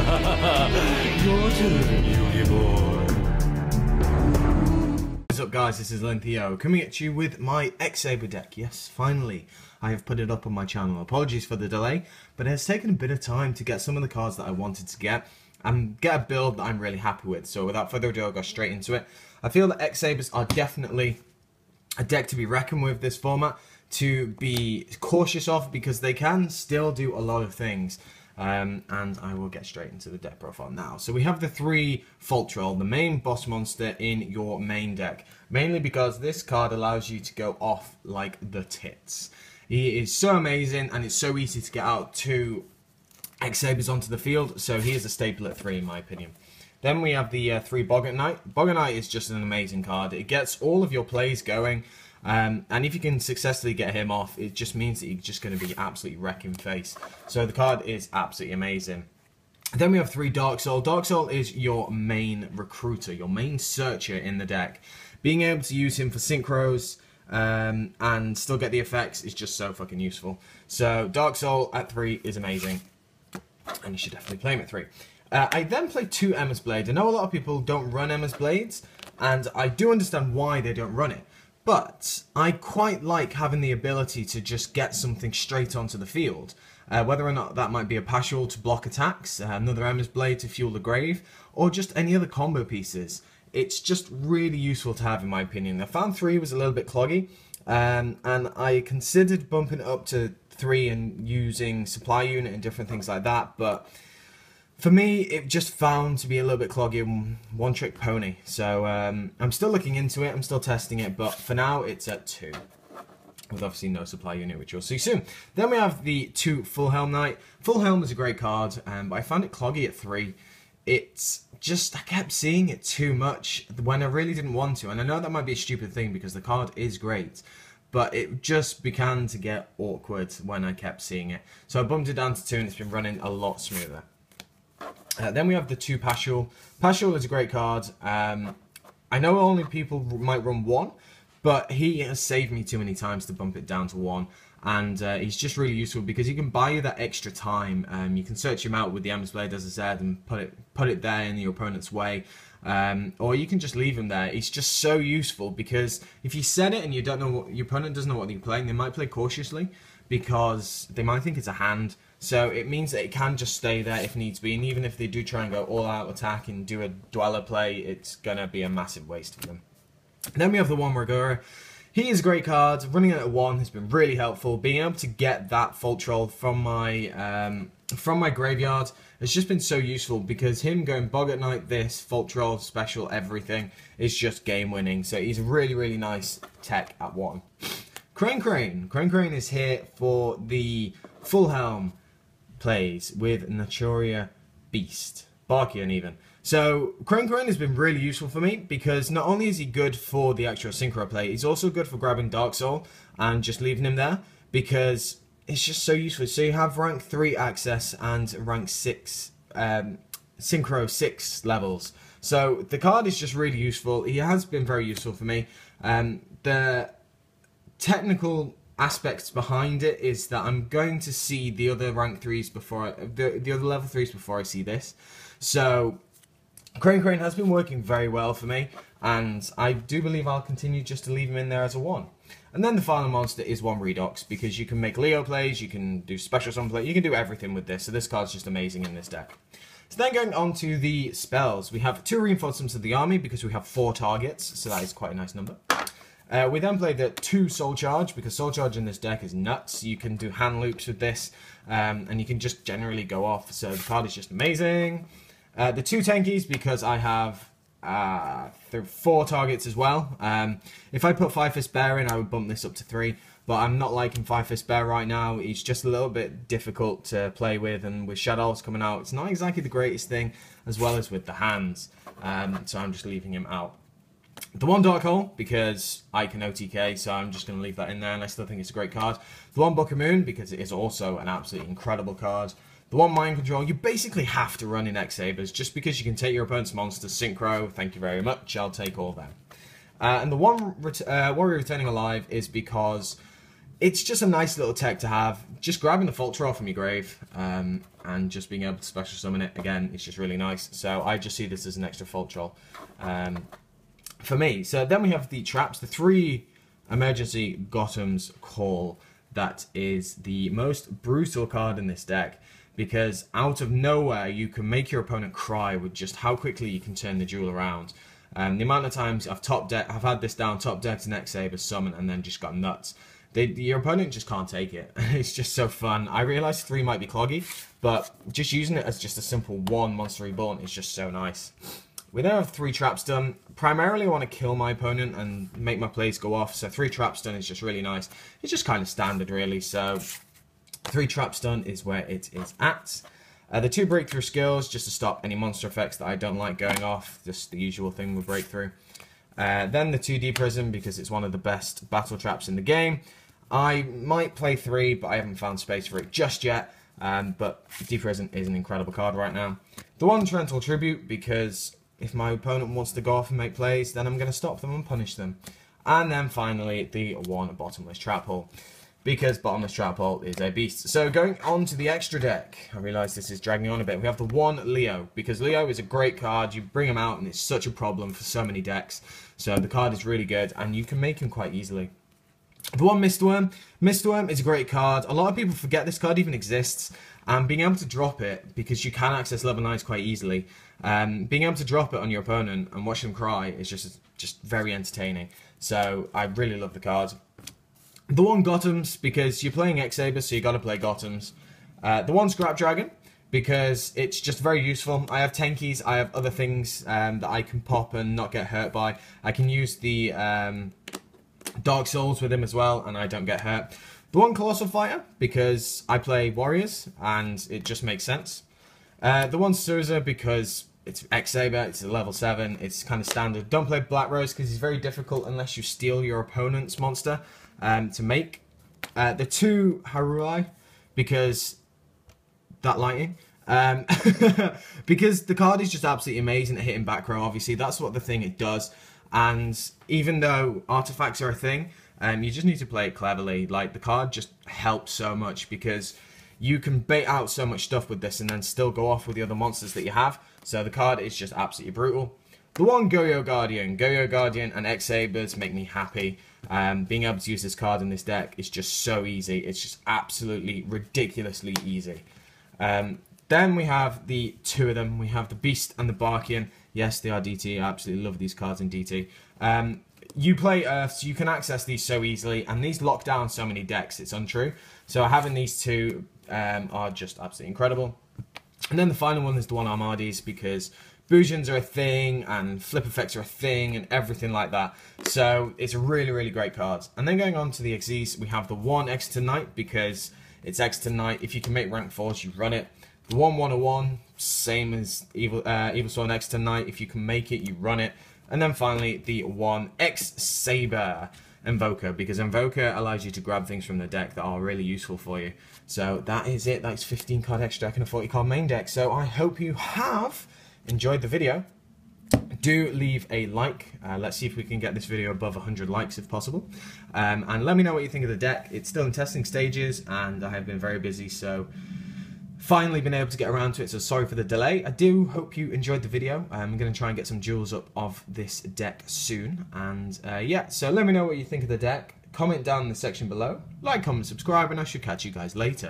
Your turn, Uni boy. What's up, guys? This is Theo coming at you with my X-Saber deck. Yes, finally, I have put it up on my channel. Apologies for the delay, but it has taken a bit of time to get some of the cards that I wanted to get and get a build that I'm really happy with. So without further ado, I'll go straight into it. I feel that X-Sabers are definitely a deck to be reckoned with this format, to be cautious of, because they can still do a lot of things. And I will get straight into the deck profile now. So we have the 3 Fault Troll, the main boss monster in your main deck. Mainly because this card allows you to go off like the tits. He is so amazing, and it's so easy to get out 2 X-Sabers onto the field, so he is a staple at 3 in my opinion. Then we have the 3 Boggart Knight. Boggart Knight is just an amazing card. It gets all of your plays going. And if you can successfully get him off, it just means that you're just going to be absolutely wrecking face. So the card is absolutely amazing. Then we have 3 Dark Soul. Dark Soul is your main recruiter, your main searcher in the deck. Being able to use him for synchros and still get the effects is just so fucking useful. So Dark Soul at 3 is amazing, and you should definitely play him at 3. I then play 2 Emma's Blade. I know a lot of people don't run Emma's Blades, and I do understand why they don't run it. But I quite like having the ability to just get something straight onto the field. Whether or not that might be a Paschal to block attacks, another Emma's Blade to fuel the grave, or just any other combo pieces. It's just really useful to have, in my opinion. I found 3 was a little bit cloggy, and I considered bumping it up to 3 and using supply unit and different things like that, but for me, it just found to be a little bit cloggy and one-trick pony. So I'm still looking into it, I'm still testing it, but for now it's at 2. With obviously no supply unit, which you'll see soon. Then we have the 2 Full Helm Knight. Full Helm is a great card, but I found it cloggy at 3. It's just, I kept seeing it too much when I really didn't want to. And I know that might be a stupid thing because the card is great, but it just began to get awkward when I kept seeing it. So I bumped it down to 2 and it's been running a lot smoother. Then we have the 2 Paschal. Paschal is a great card. I know only people might run 1, but he has saved me too many times to bump it down to 1. And he's just really useful because he can buy you that extra time. You can search him out with the Emma's Blade, as I said, and put it there in your opponent's way. Or you can just leave him there. It's just so useful because if you set it and you don't know what your opponent doesn't know what you're playing, they might play cautiously because they might think it's a hand. So it means that it can just stay there if needs be, and even if they do try and go all-out attack and do a Dweller play, it's going to be a massive waste for them. And then we have the 1 Rigora. He is a great card. Running it at 1 has been really helpful. Being able to get that Fault Troll from my graveyard has just been so useful because him going Boggart Knight, this, Fault Troll, special, everything, is just game-winning. So he's a really, really nice tech at 1. Crane Crane. Crane Crane is here for the Full Helm plays with Naturia Beast, Barkian even. So Crane Crane has been really useful for me because not only is he good for the actual synchro play, he's also good for grabbing Dark Soul and just leaving him there because it's just so useful. So you have rank 3 access and rank 6 synchro 6 levels. So the card is just really useful. He has been very useful for me. The technical aspects behind it is that I'm going to see the other rank 3s before the other level 3s before I see this. So Crane Crane has been working very well for me, and I do believe I'll continue just to leave him in there as a 1. And then the final monster is 1 Redox, because you can make Leo plays, you can do special summon play, you can do everything with this, so this card's just amazing in this deck. So then going on to the spells, we have 2 Reinforcements of the Army, because we have 4 targets, so that is quite a nice number. We then play the 2 Soul Charge, because Soul Charge in this deck is nuts. You can do hand loops with this, and you can just generally go off, so the card is just amazing. The 2 Tankies, because I have 4 targets as well. If I put 5 Fist Bear in, I would bump this up to 3, but I'm not liking 5 Fist Bear right now. He's just a little bit difficult to play with, and with Shadows coming out, it's not exactly the greatest thing, as well as with the hands, so I'm just leaving him out. The 1 Dark Hole, because I can OTK, so I'm just going to leave that in there, and I still think it's a great card. The 1 Book of Moon, because it is also an absolutely incredible card. The 1 Mind Control, you basically have to run in X-Sabers, just because you can take your opponent's monsters synchro, thank you very much, I'll take all them. And the 1 Warrior Returning Alive is because it's just a nice little tech to have. Just grabbing the Fault Troll from your grave and just being able to special summon it again, it's just really nice. So I just see this as an extra Fault Troll for me. So then we have the traps, the 3 emergency Gotham's Call. That is the most brutal card in this deck, because out of nowhere you can make your opponent cry with just how quickly you can turn the duel around. The amount of times I've had this down, top decked an X-Sabers summon and then just got nuts. Your opponent just can't take it. It's just so fun. I realise 3 might be cloggy, but just using it as just a simple 1 monster reborn is just so nice. We now have 3 traps done. Primarily I want to kill my opponent and make my plays go off, so 3 traps done is just really nice. It's just kind of standard really, so 3 traps done is where it is at. The 2 breakthrough skills, just to stop any monster effects that I don't like going off, just the usual thing with breakthrough. Then the 2D Prism, because it's one of the best battle traps in the game. I might play 3, but I haven't found space for it just yet. But D-Prison is an incredible card right now. The 1 Torrential Tribute, because if my opponent wants to go off and make plays, then I'm going to stop them and punish them. And then finally, the 1 Bottomless Trap Hole, because Bottomless Trap Hole is a beast. So going on to the extra deck, I realise this is dragging on a bit. We have the 1 Leo, because Leo is a great card. You bring him out and it's such a problem for so many decks. So the card is really good and you can make him quite easily. The 1 Mistworm. Mistworm is a great card. A lot of people forget this card even exists. And being able to drop it, because you can access level 9s quite easily, being able to drop it on your opponent and watch them cry is just very entertaining. So I really love the card. The 1 Gotham's, because you're playing X-Sabers, so you got to play Gotham's. The 1 Scrap Dragon, because it's just very useful. I have Tenkies, I have other things that I can pop and not get hurt by. I can use the Dark Souls with him as well, and I don't get hurt. The 1 Colossal Fighter, because I play Warriors, and it just makes sense. The 1 Souza, because it's X-Saber, it's a level 7, it's kind of standard. Don't play Black Rose, because he's very difficult unless you steal your opponent's monster to make. The 2 Harulai, because that lightning. Because the card is just absolutely amazing at hitting back row, obviously. That's what the thing it does. And even though artifacts are a thing, you just need to play it cleverly. Like, the card just helps so much, because you can bait out so much stuff with this and then still go off with the other monsters that you have. So the card is just absolutely brutal. The 1 Goyo Guardian. Goyo Guardian and X-Sabers make me happy. Being able to use this card in this deck is just so easy. It's just absolutely ridiculously easy. Then we have the 2 of them. We have the Beast and the Barkian. Yes, they are DT. I absolutely love these cards in DT. You play Earth, so you can access these so easily, and these lock down so many decks, it's untrue. So having these 2 are just absolutely incredible. And then the final one is the 1 Armades, because Bujins are a thing, and flip effects are a thing, and everything like that. So it's a really, really great card. And then going on to the Xyz, we have the 1 Exeter Knight, because it's Exeter Knight. If you can make rank 4s, you run it. The 1 101, same as Evil Sworn Exeter Knight. If you can make it, you run it. And then finally, the 1 X-Saber Invoker, because Invoker allows you to grab things from the deck that are really useful for you. So that is it. That's 15 card extra deck and a 40 card main deck. So I hope you have enjoyed the video. Do leave a like. Let's see if we can get this video above 100 likes if possible. And let me know what you think of the deck. It's still in testing stages and I have been very busy, so finally been able to get around to it, so sorry for the delay. I do hope you enjoyed the video. I'm going to try and get some duels up of this deck soon. And yeah, so let me know what you think of the deck. Comment down in the section below. Like, comment, subscribe, and I should catch you guys later.